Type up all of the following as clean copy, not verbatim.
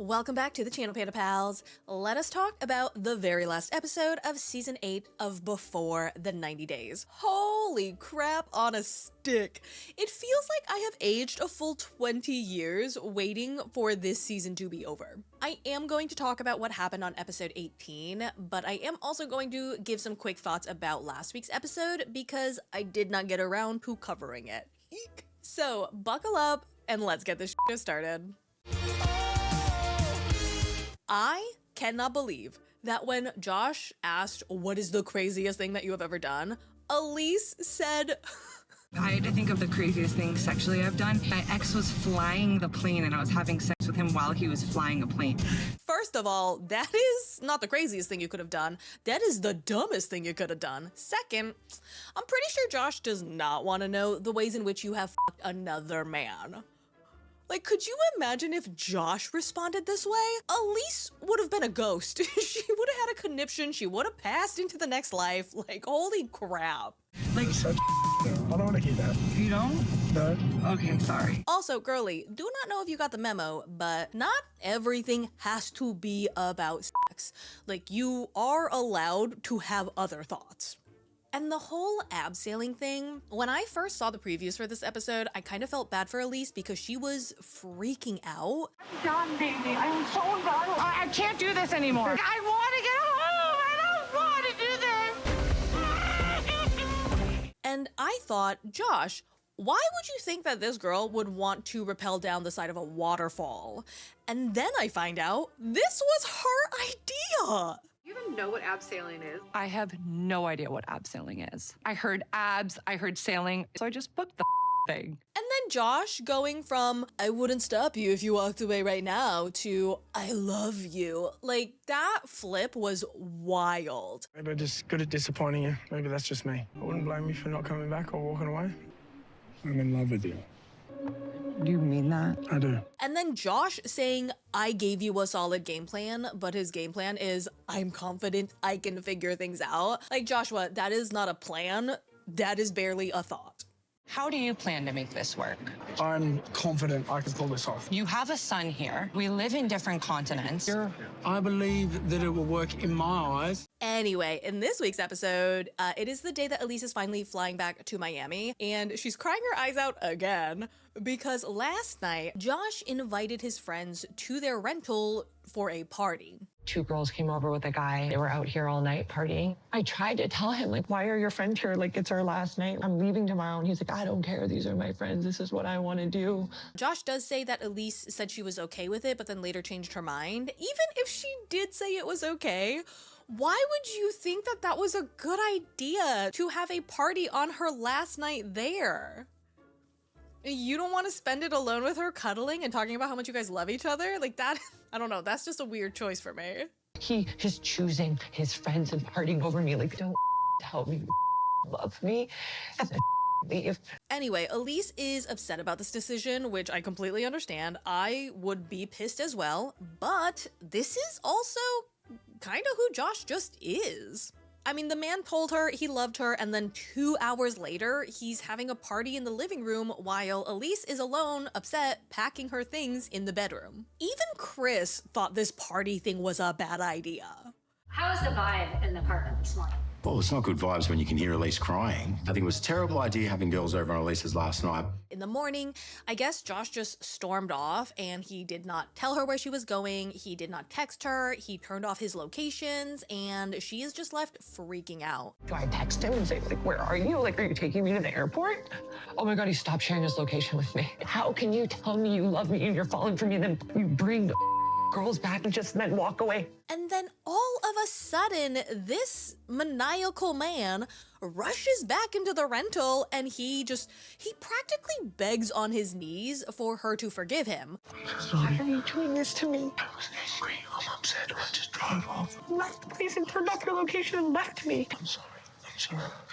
Welcome back to the channel, Panda Pals. Let us talk about the very last episode of Season 8 of Before the 90 Days. Holy crap on a stick. It feels like I have aged a full 20 years waiting for this season to be over. I am going to talk about what happened on episode 18, but I am also going to give some quick thoughts about last week's episode because I did not get around to covering it. Eek. So buckle up and let's get this shit started. I cannot believe that when Josh asked, what is the craziest thing that you have ever done? Elise said, I had to think of the craziest thing sexually I've done. My ex was flying the plane and I was having sex with him while he was flying a plane. First of all, that is not the craziest thing you could have done. That is the dumbest thing you could have done. Second, I'm pretty sure Josh does not want to know the ways in which you have fucked another man. Like, could you imagine if Josh responded this way? Elise would have been a ghost. She would have had a conniption. She would have passed into the next life. Like, holy crap. Like, such I don't want to hear that. You don't? No. Okay, sorry. Also, girly, do not know if you got the memo, but not everything has to be about sex. Like, you are allowed to have other thoughts. And the whole abseiling thing, when I first saw the previews for this episode, I kind of felt bad for Elise because she was freaking out. I'm done, baby. I'm so done. I can't do this anymore. I want to get home. I don't want to do this. And I thought, Josh, why would you think that this girl would want to rappel down the side of a waterfall? And then I find out this was her idea. You even know what abseiling is? I have no idea what abseiling is. I heard abs, I heard sailing, so I just booked the thing. And then Josh going from, I wouldn't stop you if you walked away right now, to, I love you. Like, that flip was wild. Maybe I'm just good at disappointing you. Maybe that's just me. I wouldn't blame you for not coming back or walking away. I'm in love with you. Do you mean that? I do. And then Josh saying, I gave you a solid game plan, but his game plan is, I'm confident I can figure things out. Like, Joshua, that is not a plan. That is barely a thought. How do you plan to make this work? I'm confident I can pull this off. You have a son here. We live in different continents. I believe that it will work in my eyes. Anyway, in this week's episode, it is the day that Elise is finally flying back to Miami, and she's crying her eyes out again because last night, Josh invited his friends to their rental for a party. 2 girls came over with a guy. They were out here all night partying. I tried to tell him, like, why are your friends here? Like, it's our last night. I'm leaving tomorrow. And he's like, I don't care. These are my friends. This is what I want to do. Josh does say that Elise said she was okay with it, but then later changed her mind. Even if she did say it was okay, why would you think that that was a good idea to have a party on her last night there? You don't want to spend it alone with her cuddling and talking about how much you guys love each other? Like that, I don't know, that's just a weird choice for me. He is choosing his friends and partying over me. Like, don't tell me you love me and then leave. Anyway, Elise is upset about this decision, which I completely understand. I would be pissed as well, but this is also kind of who Josh just is. I mean, the man told her he loved her, and then 2 hours later, he's having a party in the living room while Elise is alone, upset, packing her things in the bedroom. Even Chris thought this party thing was a bad idea. How was the vibe in the apartment this morning? Well, it's not good vibes when you can hear Elise crying. I think it was a terrible idea having girls over on Elise's last night. In the morning, I guess Josh just stormed off and he did not tell her where she was going. He did not text her. He turned off his locations and she is just left freaking out. Do I text him and say, like, where are you? Like, are you taking me to the airport? Oh my God, he stopped sharing his location with me. How can you tell me you love me and you're falling for me and then you bring girls back and just then walk away? And then all of a sudden, this maniacal man rushes back into the rental and he practically begs on his knees for her to forgive him. Why are you doing this to me? I was angry. I'm upset. I just drove off. You left the place and turned off your location and left me. I'm sorry.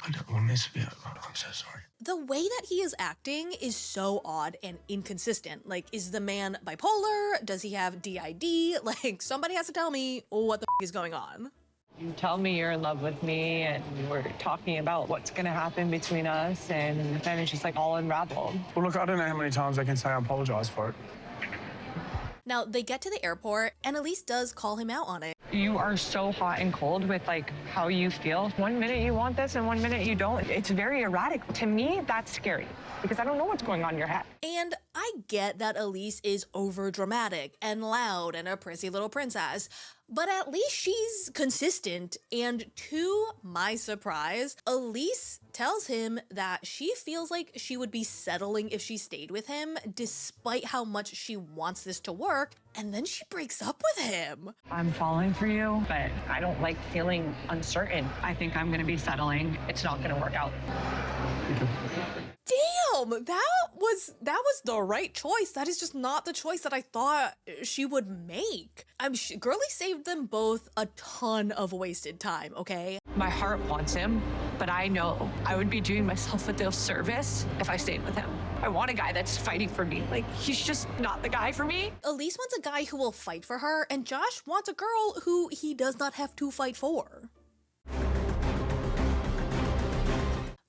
I don't want this to be over. I'm so sorry. The way that he is acting is so odd and inconsistent. Like, is the man bipolar? Does he have DID? Like, somebody has to tell me what the is going on. You tell me you're in love with me and we're talking about what's gonna happen between us, and then it's just like all unraveled. Well, look, I don't know how many times I can say I apologize for it. Now, they get to the airport, and Elise does call him out on it. You are so hot and cold with like how you feel. One minute you want this and one minute you don't. It's very erratic. To me, that's scary because I don't know what's going on in your head. And I get that Elise is overdramatic and loud and a prissy little princess, but at least she's consistent. And to my surprise, Elise tells him that she feels like she would be settling if she stayed with him, despite how much she wants this to work. And then she breaks up with him. I'm falling for you, but I don't like feeling uncertain. I think I'm gonna be settling. It's not gonna work out. Damn, that was the right choice. That is just not the choice that I thought she would make. Girlie saved them both a ton of wasted time, okay? My heart wants him, but I know I would be doing myself a disservice if I stayed with him. I want a guy that's fighting for me. Like, he's just not the guy for me. Elise wants a guy who will fight for her, and Josh wants a girl who he does not have to fight for.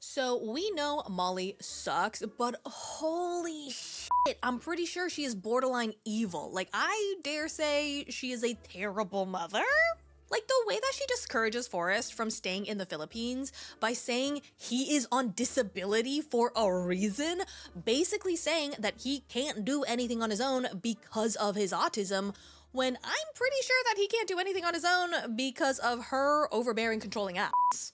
So we know Molly sucks, but holy shit, I'm pretty sure she is borderline evil. Like, I dare say she is a terrible mother. Like, the way that she discourages Forrest from staying in the Philippines by saying he is on disability for a reason, basically saying that he can't do anything on his own because of his autism, when I'm pretty sure that he can't do anything on his own because of her overbearing, controlling ass.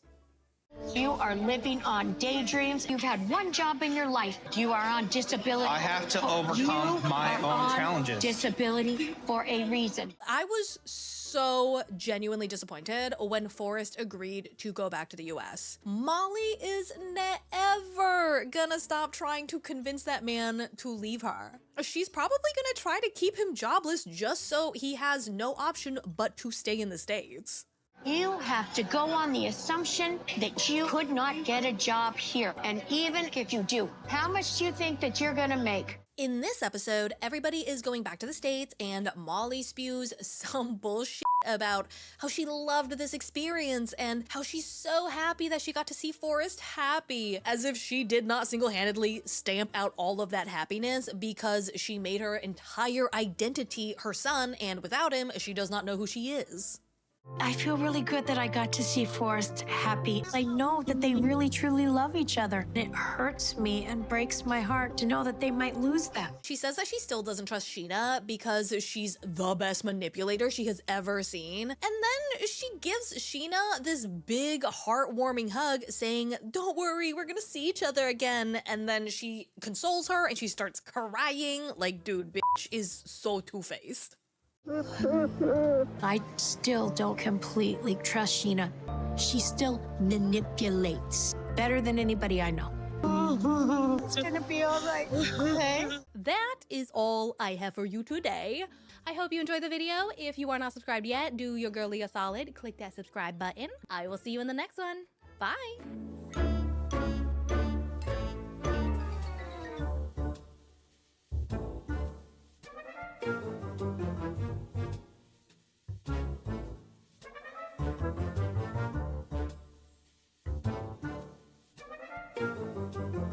You are living on daydreams. You've had one job in your life. You are on disability. I have to overcome my own challenges. Disability for a reason. I was so genuinely disappointed when Forrest agreed to go back to the US. Molly is never gonna stop trying to convince that man to leave her. She's probably gonna try to keep him jobless just so he has no option but to stay in the States. You have to go on the assumption that you could not get a job here. And even if you do, how much do you think that you're gonna make? In this episode, everybody is going back to the States, and Molly spews some bullshit about how she loved this experience and how she's so happy that she got to see Forrest happy, as if she did not single-handedly stamp out all of that happiness because she made her entire identity her son, and without him, she does not know who she is. I feel really good that I got to see Forrest happy. I know that they really truly love each other. It hurts me and breaks my heart to know that they might lose that. She says that she still doesn't trust Sheena because she's the best manipulator she has ever seen. And then she gives Sheena this big heartwarming hug saying, "Don't worry, we're gonna see each other again." And then she consoles her and she starts crying. Like, dude, bitch is so two-faced. I still don't completely trust Sheena. She still manipulates better than anybody I know. It's gonna be all right, okay? That is all I have for you today. I hope you enjoyed the video. If you are not subscribed yet, do your girlie a solid. Click that subscribe button. I will see you in the next one. Bye.